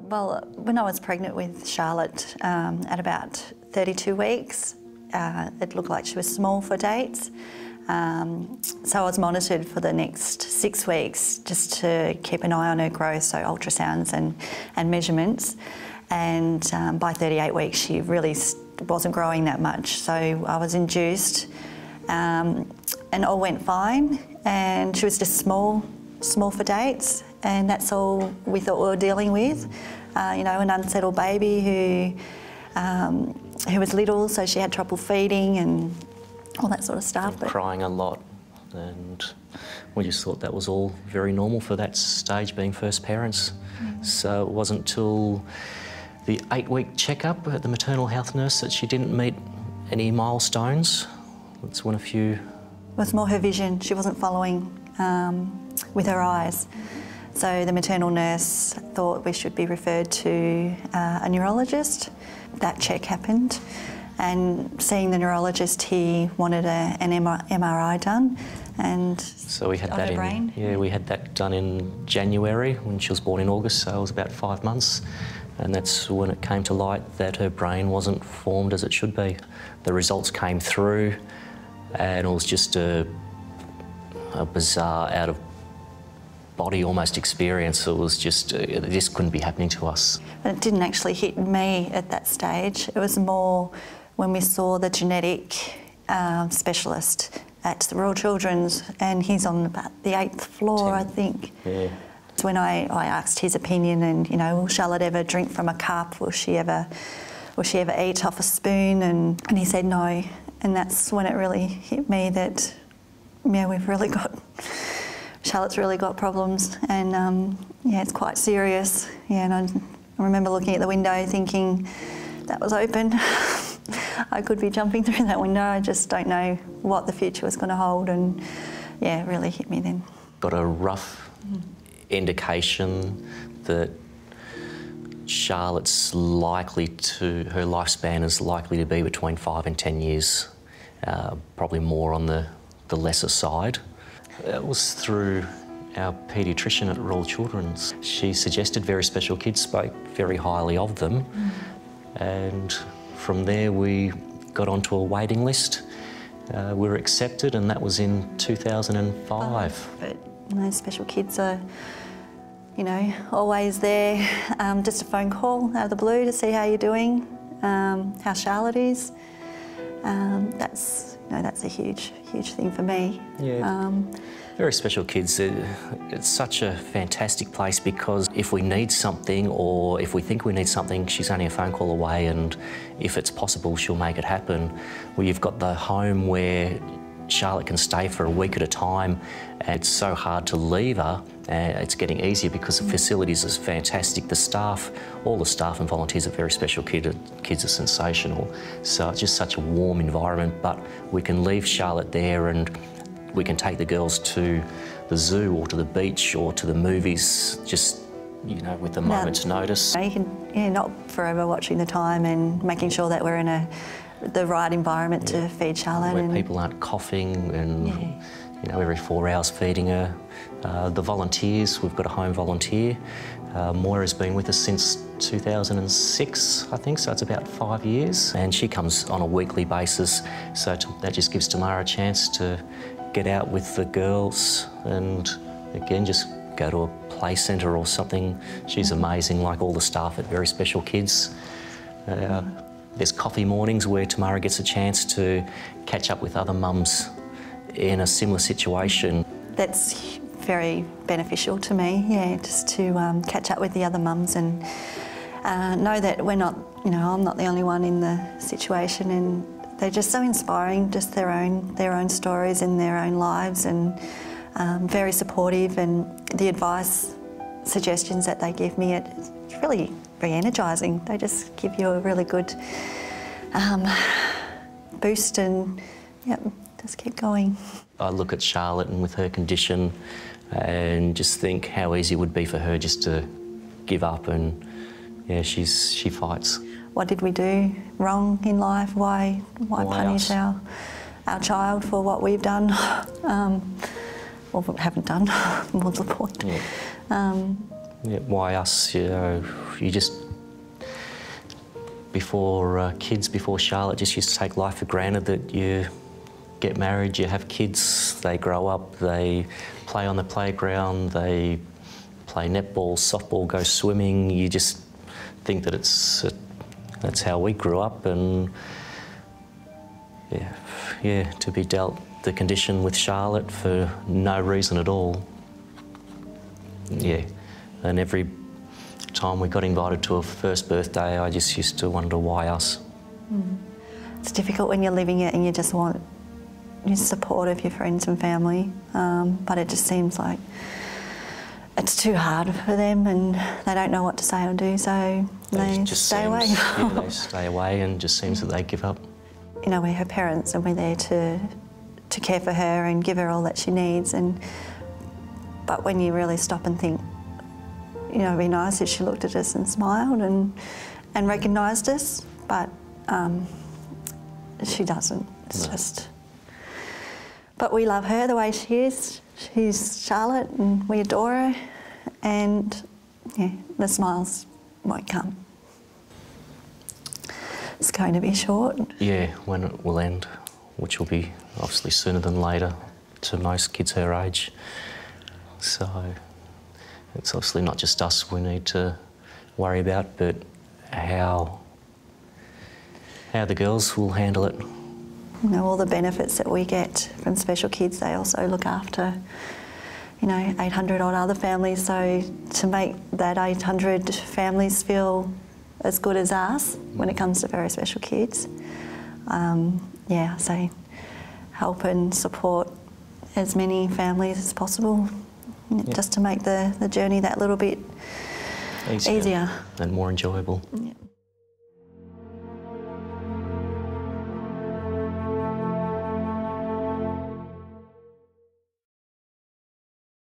Well, when I was pregnant with Charlotte at about 32 weeks, it looked like she was small for dates. So I was monitored for the next 6 weeks just to keep an eye on her growth, so ultrasounds and measurements. And by 38 weeks, she really wasn't growing that much. So I was induced and all went fine. And she was just small for dates. And that's all we thought we were dealing with. You know, an unsettled baby who was little, so she had trouble feeding and all that sort of stuff. But crying a lot, and we just thought that was all very normal for that stage, being first parents. So it wasn't until the 8-week checkup at the maternal health nurse that she didn't meet any milestones. That's when a few... It was more her vision. She wasn't following with her eyes. So the maternal nurse thought we should be referred to a neurologist. That check happened, and seeing the neurologist, he wanted an MRI done, and so we had of that her brain. Yeah, we had that done in January when she was born in August, so it was about 5 months, and that's when it came to light that her brain wasn't formed as it should be. The results came through, and it was just a bizarre, out of body almost experience. It was just, this couldn't be happening to us. But it didn't actually hit me at that stage. It was more when we saw the genetic specialist at the Royal Children's, and he's on about the 8th floor, I think. Yeah. It's when I asked his opinion, and, you know, will Charlotte ever drink from a cup? Will she ever eat off a spoon? And he said no. And that's when it really hit me that, yeah, Charlotte's really got problems, and yeah, it's quite serious. Yeah, and I remember looking at the window thinking, that was open. I could be jumping through that window. I just don't know what the future was going to hold, and yeah, it really hit me then. Got a rough indication that Charlotte's likely to, her lifespan is likely to be between 5 and 10 years, probably more on the lesser side. It was through our paediatrician at Royal Children's. She suggested very special kids, spoke very highly of them, and from there we got onto a waiting list. We were accepted, and that was in 2005. But you know, special kids are, you know, always there. Just a phone call out of the blue to see how you're doing, how Charlotte is. That's a huge thing for me. Yeah. Very special kids. It's such a fantastic place because if we need something, or if we think we need something, she's only a phone call away, and if it's possible, she'll make it happen. Well, you've got the home where Charlotte can stay for a week at a time. It's so hard to leave her. It's getting easier because the facilities are fantastic. The staff, all the staff and volunteers are very special. Kids are sensational. So it's just such a warm environment, but we can leave Charlotte there and we can take the girls to the zoo or to the beach or to the movies, just, you know, with a moment's notice. You can, yeah, not forever watching the time and making sure that we're in the right environment to feed Charlotte. Where people aren't coughing and, you know, every 4 hours feeding her. The volunteers, we've got a home volunteer. Moira's been with us since 2006, I think, so it's about 5 years. And she comes on a weekly basis, so that just gives Tamara a chance to get out with the girls and, again, just go to a play centre or something. She's amazing, like all the staff at Very Special Kids. There's coffee mornings where Tamara gets a chance to catch up with other mums in a similar situation. That's very beneficial to me, yeah, just to catch up with the other mums and know that we're not, you know, I'm not the only one in the situation, and they're just so inspiring, just their own stories and their own lives, and very supportive, and the advice, suggestions that they give me, it's really very energising. They just give you a really good boost, and yep, just keep going. I look at Charlotte and with her condition and just think how easy it would be for her just to give up, and yeah, she fights. What did we do wrong in life? Why punish our child for what we've done? Or haven't done, more to the point. Yeah. Yeah, why us, you know, you just, before kids, before Charlotte, just used to take life for granted that you get married, you have kids, they grow up, they play on the playground, they play netball, softball, go swimming. You just think that that's how we grew up, and yeah, to be dealt the condition with Charlotte for no reason at all. Yeah, and every time we got invited to her first birthday, I just used to wonder why us. It's difficult when you're living it and you just want your support of your friends and family, but it just seems like it's too hard for them and they don't know what to say or do, so they just stay away. Yeah, they stay away, and just seems that they give up. You know, we're her parents and we're there to care for her and give her all that she needs, but when you really stop and think, you know, it'd be nice if she looked at us and smiled and recognised us, but she doesn't. It's just... But we love her the way she is. She's Charlotte and we adore her, and yeah, the smiles won't come. It's going to be short. Yeah, when it will end, which will be obviously sooner than later to most kids her age. So it's obviously not just us we need to worry about, but how the girls will handle it. You know, all the benefits that we get from special kids, they also look after, you know, 800 odd other families, so to make that 800 families feel as good as us when it comes to very special kids, yeah, so help and support as many families as possible, just to make the journey that little bit easier. And more enjoyable. Yeah.